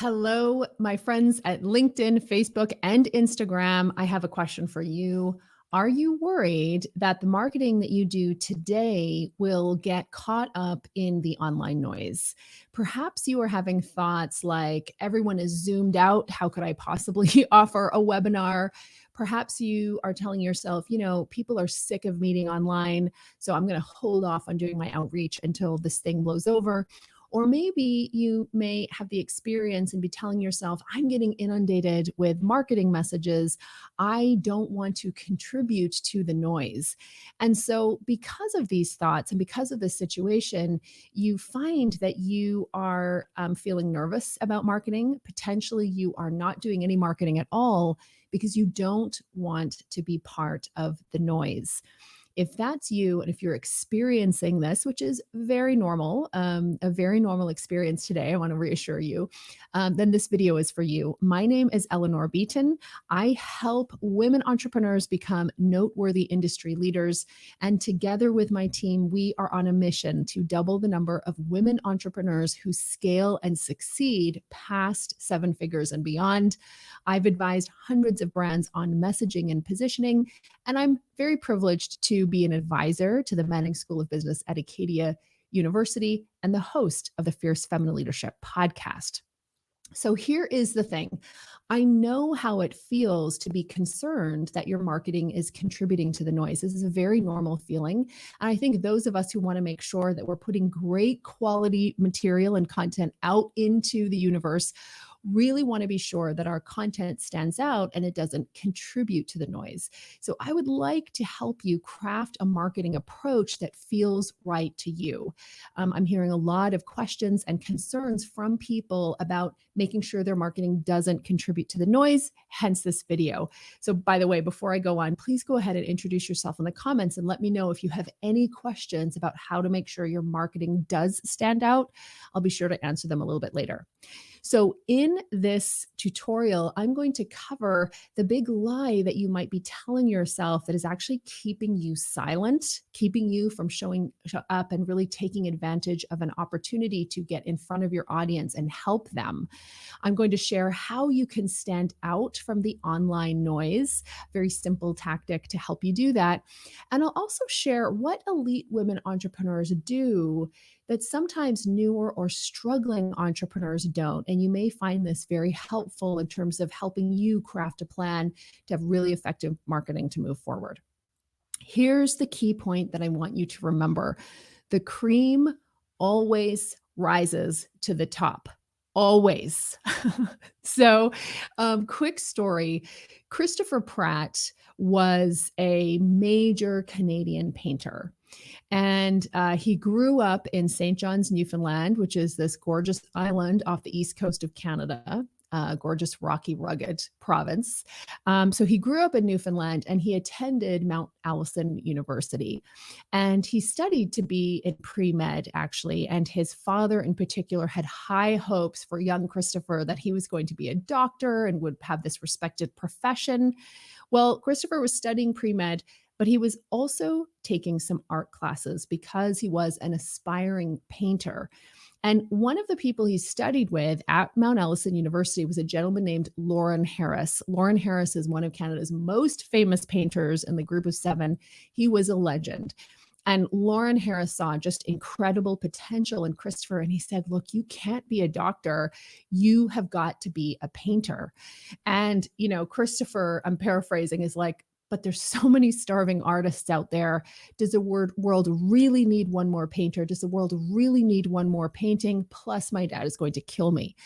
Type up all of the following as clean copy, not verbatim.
Hello, my friends at LinkedIn, Facebook, and Instagram. I have a question for you. Are you worried that the marketing that you do today will get caught up in the online noise? Perhaps you are having thoughts like, everyone is zoomed out. How could I possibly offer a webinar? Perhaps you are telling yourself, people are sick of meeting online, so I'm going to hold off on doing my outreach until this thing blows over. Or maybe you may have the experience and be telling yourself, I'm getting inundated with marketing messages. I don't want to contribute to the noise. And so, because of these thoughts and because of this situation, you find that you are feeling nervous about marketing. Potentially, you are not doing any marketing at all because you don't want to be part of the noise. If that's you, and if you're experiencing this, which is very normal, a very normal experience today, I want to reassure you, then this video is for you. My name is Eleanor Beaton. I help women entrepreneurs become noteworthy industry leaders. And together with my team, we are on a mission to double the number of women entrepreneurs who scale and succeed past seven figures and beyond. I've advised hundreds of brands on messaging and positioning, and I'm very privileged to be an advisor to the Manning School of Business at Acadia University and the host of the Fierce Feminine Leadership podcast. So here is the thing. I know how it feels to be concerned that your marketing is contributing to the noise. This is a very normal feeling. And I think those of us who want to make sure that we're putting great quality material and content out into the universe really want to be sure that our content stands out and it doesn't contribute to the noise. So I would like to help you craft a marketing approach that feels right to you. I'm hearing a lot of questions and concerns from people about making sure their marketing doesn't contribute to the noise, hence this video. So by the way, before I go on, please go ahead and introduce yourself in the comments and let me know if you have any questions about how to make sure your marketing does stand out. I'll be sure to answer them a little bit later. So in this tutorial, I'm going to cover the big lie that you might be telling yourself that is actually keeping you silent, keeping you from showing up and really taking advantage of an opportunity to get in front of your audience and help them. I'm going to share how you can stand out from the online noise, very simple tactic to help you do that. And I'll also share what elite women entrepreneurs do that sometimes newer or struggling entrepreneurs don't. And you may find this very helpful in terms of helping you craft a plan to have really effective marketing to move forward. Here's the key point that I want you to remember. The cream always rises to the top. Always. So, quick story. Christopher Pratt was a major Canadian painter. And he grew up in St. John's, Newfoundland, which is this gorgeous island off the east coast of Canada, gorgeous, rocky, rugged province. So he grew up in Newfoundland and he attended Mount Allison University. And he studied to be in pre-med, actually. And his father in particular had high hopes for young Christopher that he was going to be a doctor and would have this respected profession. Well, Christopher was studying pre-med, but he was also taking some art classes because he was an aspiring painter. And one of the people he studied with at Mount Allison University was a gentleman named Lawrence Harris. Lawrence Harris is one of Canada's most famous painters in the group of seven. He was a legend. And Lawrence Harris saw just incredible potential in Christopher. And he said, look, you can't be a doctor. You have got to be a painter. And, Christopher, I'm paraphrasing, is like, but there's so many starving artists out there. Does the world really need one more painter? Does the world really need one more painting? Plus, my dad is going to kill me.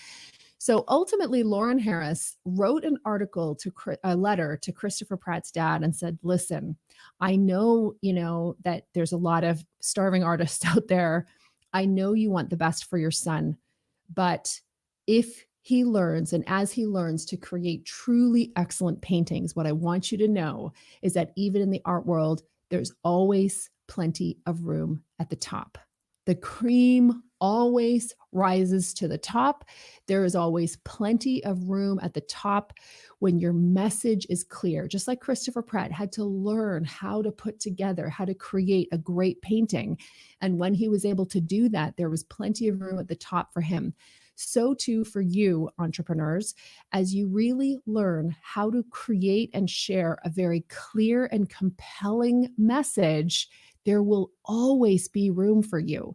So ultimately, Lawrence Harris wrote a letter to Christopher Pratt's dad and said, listen, I know, that there's a lot of starving artists out there. I know you want the best for your son, but if he learns, and as he learns to create truly excellent paintings, what I want you to know is that even in the art world, there's always plenty of room at the top. The cream always rises to the top. There is always plenty of room at the top when your message is clear. Just like Christopher Pratt had to learn how to put together, how to create a great painting. And when he was able to do that, there was plenty of room at the top for him. So too for you, entrepreneurs, as you really learn how to create and share a very clear and compelling message, there will always be room for you.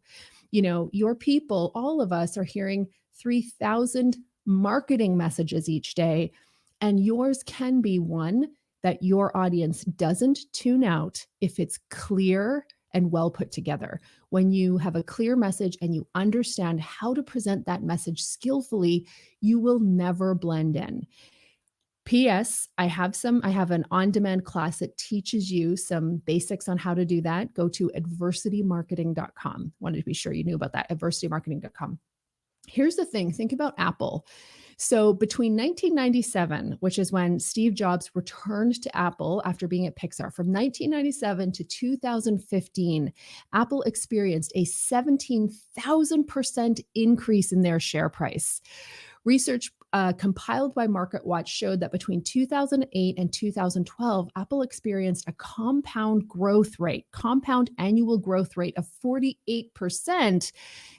Your people, all of us are hearing 3,000 marketing messages each day, and yours can be one that your audience doesn't tune out if it's clear and well put together. When you have a clear message and you understand how to present that message skillfully, you will never blend in. PS, I have an on-demand class that teaches you some basics on how to do that. Go to adversitymarketing.com. Wanted to be sure you knew about that, adversitymarketing.com. Here's the thing, think about Apple. So between 1997, which is when Steve Jobs returned to Apple after being at Pixar, from 1997 to 2015, Apple experienced a 17,000% increase in their share price. Research compiled by MarketWatch showed that between 2008 and 2012, Apple experienced a compound annual growth rate of 48%,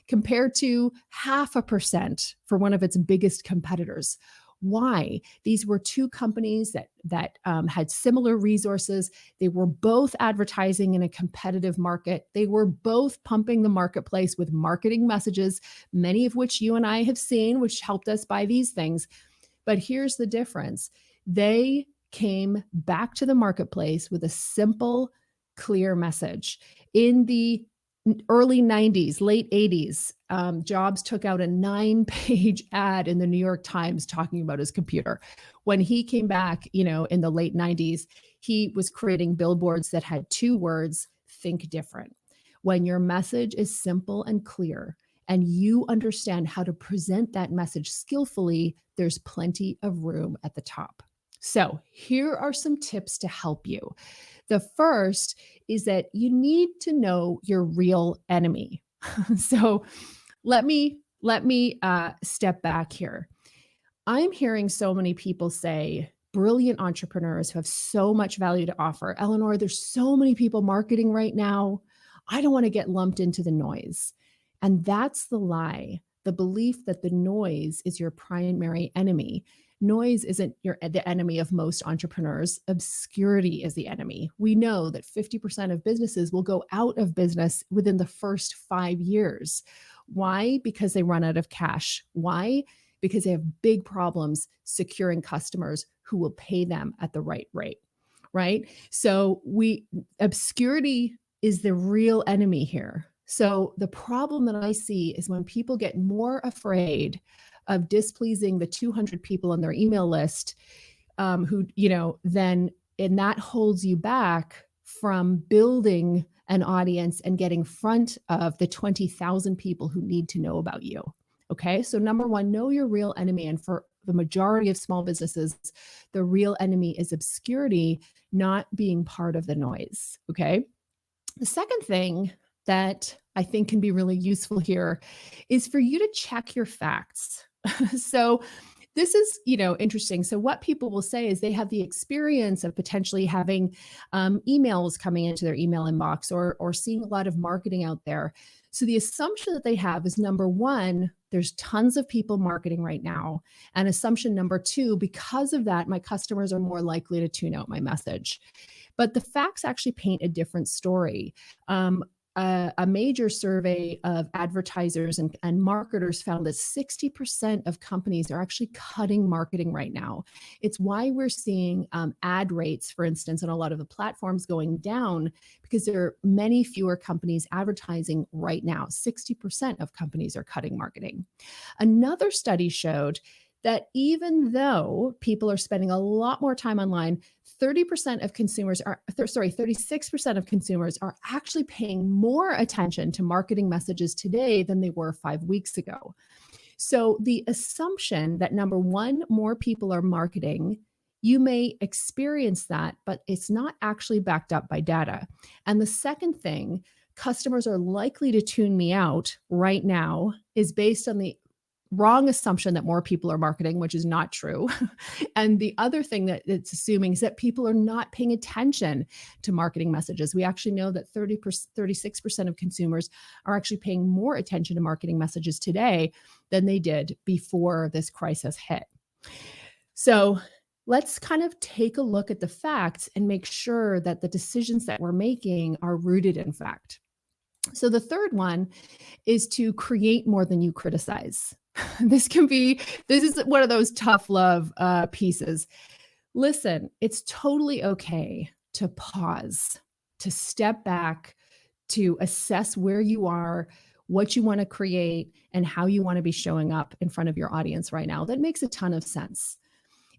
compared to 0.5% for one of its biggest competitors. Why? These were two companies that had similar resources. They were both advertising in a competitive market. They were both pumping the marketplace with marketing messages, many of which you and I have seen, which helped us buy these things. But here's the difference. They came back to the marketplace with a simple, clear message. In the early 90s, late 80s, Jobs took out a 9-page ad in the New York Times talking about his computer. When he came back, in the late 90s, he was creating billboards that had 2 words, think different. When your message is simple and clear, and you understand how to present that message skillfully, there's plenty of room at the top. So here are some tips to help you. The first is that you need to know your real enemy. So let me step back here. I'm hearing so many people say, brilliant entrepreneurs who have so much value to offer, Eleanor, there's so many people marketing right now. I don't want to get lumped into the noise. And that's the lie, the belief that the noise is your primary enemy. Noise isn't the enemy of most entrepreneurs. Obscurity is the enemy. We know that 50% of businesses will go out of business within the first 5 years. Why? Because they run out of cash. Why? Because they have big problems securing customers who will pay them at the right rate, right? So obscurity is the real enemy here. So the problem that I see is when people get more afraid of displeasing the 200 people on their email list, and that holds you back from building an audience and getting in front of the 20,000 people who need to know about you. Okay. So number one, know your real enemy. And for the majority of small businesses, the real enemy is obscurity, not being part of the noise. Okay. The second thing that I think can be really useful here is for you to check your facts. So this is, interesting. So what people will say is they have the experience of potentially having emails coming into their email inbox or seeing a lot of marketing out there. So the assumption that they have is, number one, there's tons of people marketing right now. And assumption number two, because of that, my customers are more likely to tune out my message. But the facts actually paint a different story. A major survey of advertisers and marketers found that 60% of companies are actually cutting marketing right now. It's why we're seeing ad rates, for instance, on a lot of the platforms going down, because there are many fewer companies advertising right now. 60% of companies are cutting marketing. Another study showed that even though people are spending a lot more time online, 36% of consumers are actually paying more attention to marketing messages today than they were 5 weeks ago. So the assumption that, number one, more people are marketing, you may experience that, but it's not actually backed up by data. And the second thing, customers are likely to tune me out right now, is based on the wrong assumption that more people are marketing, which is not true. And the other thing that it's assuming is that people are not paying attention to marketing messages. We actually know that 36% of consumers are actually paying more attention to marketing messages today than they did before this crisis hit. So let's kind of take a look at the facts and make sure that the decisions that we're making are rooted in fact. So the third one is to create more than you criticize. This is one of those tough love pieces. Listen, it's totally okay to pause, to step back, to assess where you are, what you want to create, and how you want to be showing up in front of your audience right now. That makes a ton of sense.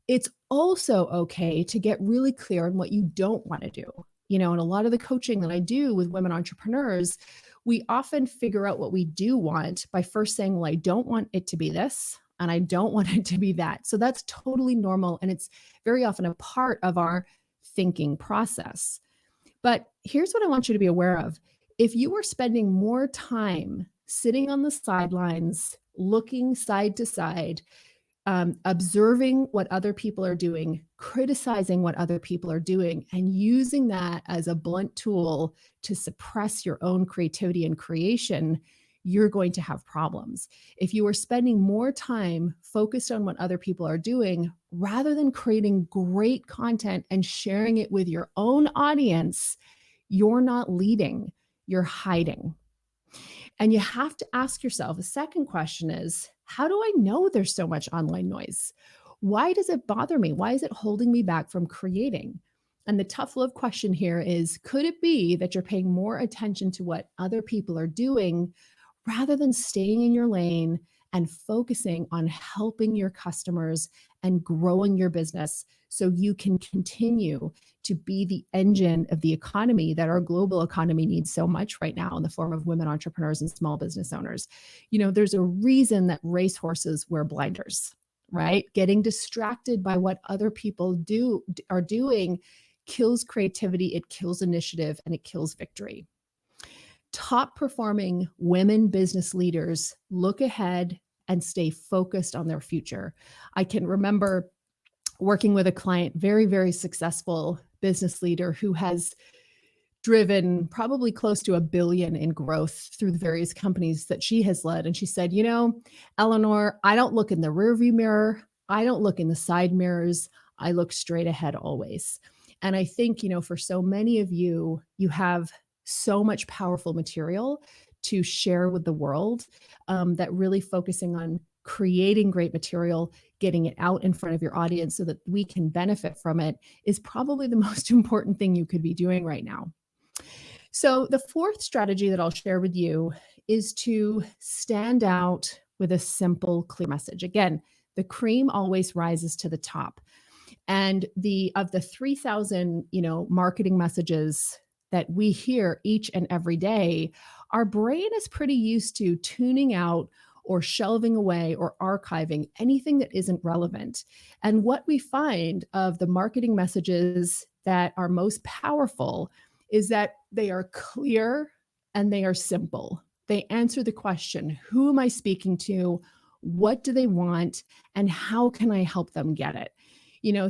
It's also okay to get really clear on what you don't want to do. And a lot of the coaching that I do with women entrepreneurs, we often figure out what we do want by first saying, well, I don't want it to be this, and I don't want it to be that. So that's totally normal. And it's very often a part of our thinking process. But here's what I want you to be aware of. If you are spending more time sitting on the sidelines, looking side to side, observing what other people are doing, criticizing what other people are doing, and using that as a blunt tool to suppress your own creativity and creation, you're going to have problems. If you are spending more time focused on what other people are doing, rather than creating great content and sharing it with your own audience, you're not leading, you're hiding. And you have to ask yourself, the second question is, how do I know there's so much online noise? Why does it bother me? Why is it holding me back from creating? And the tough love question here is, could it be that you're paying more attention to what other people are doing rather than staying in your lane and focusing on helping your customers and growing your business so you can continue to be the engine of the economy that our global economy needs so much right now in the form of women entrepreneurs and small business owners? There's a reason that racehorses wear blinders, right? Getting distracted by what other people are doing kills creativity, it kills initiative, and it kills victory. Top performing women business leaders look ahead and stay focused on their future. I can remember working with a client, very, very successful business leader who has driven probably close to $1 billion in growth through the various companies that she has led. And she said, Eleanor, I don't look in the rearview mirror. I don't look in the side mirrors. I look straight ahead always. And I think, for so many of you, you have so much powerful material to share with the world, that really focusing on creating great material, getting it out in front of your audience so that we can benefit from it is probably the most important thing you could be doing right now. So the fourth strategy that I'll share with you is to stand out with a simple, clear message. Again, the cream always rises to the top. And of the 3,000, marketing messages that we hear each and every day, our brain is pretty used to tuning out or shelving away or archiving anything that isn't relevant. And what we find of the marketing messages that are most powerful is that they are clear and they are simple. They answer the question, who am I speaking to? What do they want? And how can I help them get it?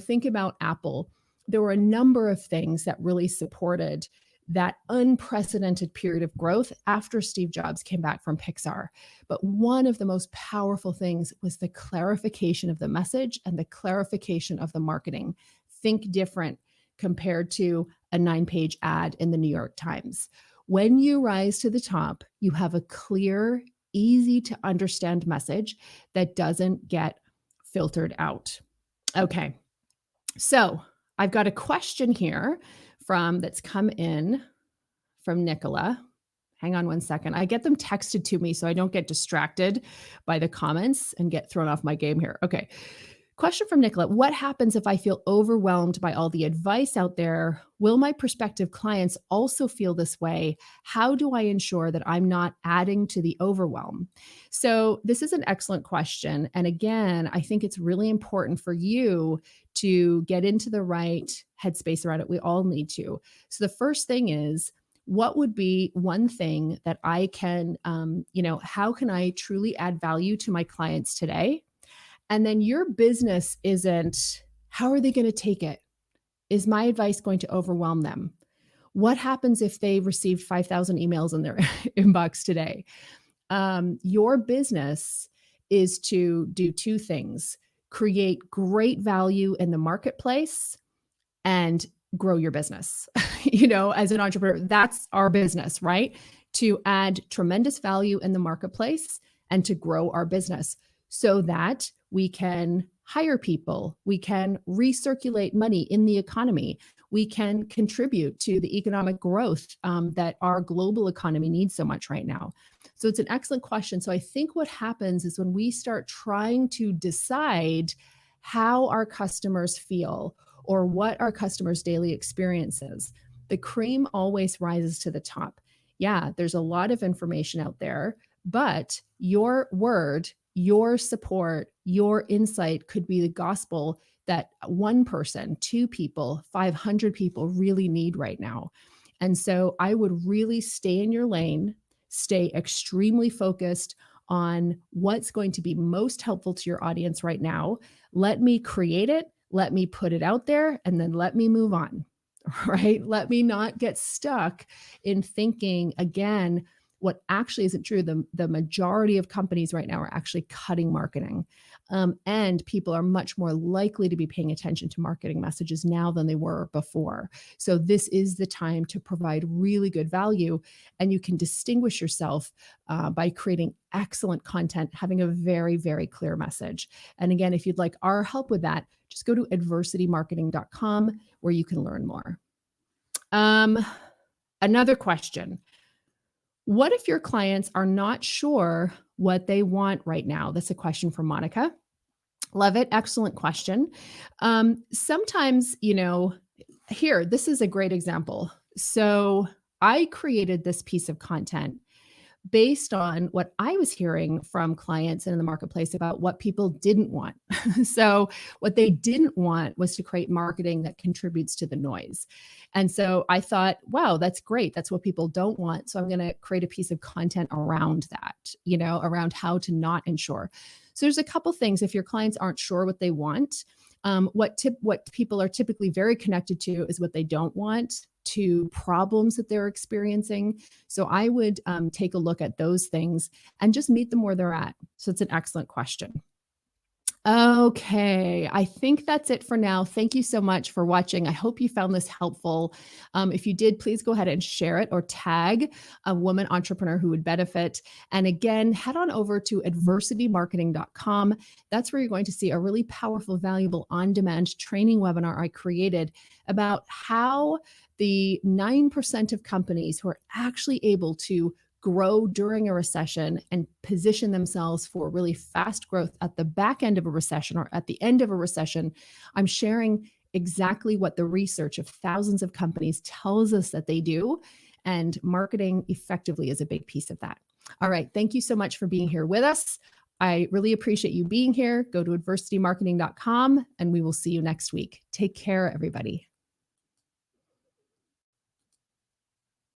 Think about Apple. There were a number of things that really supported that unprecedented period of growth after Steve Jobs came back from Pixar. But one of the most powerful things was the clarification of the message and the clarification of the marketing. Think different compared to a 9-page ad in the New York Times. When you rise to the top, you have a clear, easy to understand message that doesn't get filtered out. Okay. So I've got a question here that's come in from Nicola. Hang on one second. I get them texted to me so I don't get distracted by the comments and get thrown off my game here. Okay. Question from Nicola. What happens if I feel overwhelmed by all the advice out there? Will my prospective clients also feel this way? How do I ensure that I'm not adding to the overwhelm? So this is an excellent question. And again, I think it's really important for you to get into the right headspace around it. We all need to. So the first thing is, what would be one thing that I can, how can I truly add value to my clients today? And then your business isn't, how are they going to take it? Is my advice going to overwhelm them? What happens if they received 5,000 emails in their inbox today? Your business is to do two things: create great value in the marketplace and grow your business. As an entrepreneur, that's our business, right? To add tremendous value in the marketplace and to grow our business so that we can hire people, we can recirculate money in the economy, we can contribute to the economic growth that our global economy needs so much right now. So it's an excellent question. So I think what happens is when we start trying to decide how our customers feel or what our customers' daily experience is, the cream always rises to the top. Yeah, there's a lot of information out there, but your word, your support, your insight could be the gospel that one person, two people, 500 people really need right now. And so I would really stay in your lane, stay extremely focused on what's going to be most helpful to your audience right now. Let me create it, let me put it out there, and then let me move on, right? Let me not get stuck in thinking, again, what actually isn't true. The majority of companies right now are actually cutting marketing. And people are much more likely to be paying attention to marketing messages now than they were before. So this is the time to provide really good value. And you can distinguish yourself by creating excellent content, having a very, very clear message. And again, if you'd like our help with that, just go to adversitymarketing.com where you can learn more. Another question. What if your clients are not sure what they want right now? That's a question from Monica. Love it. Excellent question. Sometimes, here, this is a great example. So I created this piece of content based on what I was hearing from clients in the marketplace about what people didn't want. So what they didn't want was to create marketing that contributes to the noise. And so I thought, wow, that's great. That's what people don't want. So I'm going to create a piece of content around that, around how to not insure. So there's a couple things. If your clients aren't sure what they want, what people are typically very connected to is what they don't want, to problems that they're experiencing. So I would take a look at those things and just meet them where they're at. So it's an excellent question. Okay, I think that's it for now. Thank you so much for watching. I hope you found this helpful. If you did, please go ahead and share it or tag a woman entrepreneur who would benefit. And again, head on over to adversitymarketing.com. That's where you're going to see a really powerful, valuable on-demand training webinar I created about how the 9% of companies who are actually able to grow during a recession and position themselves for really fast growth at the back end of a recession or at the end of a recession. I'm sharing exactly what the research of thousands of companies tells us that they do, and marketing effectively is a big piece of that. All right, thank you so much for being here with us. I really appreciate you being here. Go to adversitymarketing.com and we will see you next week. Take care, everybody.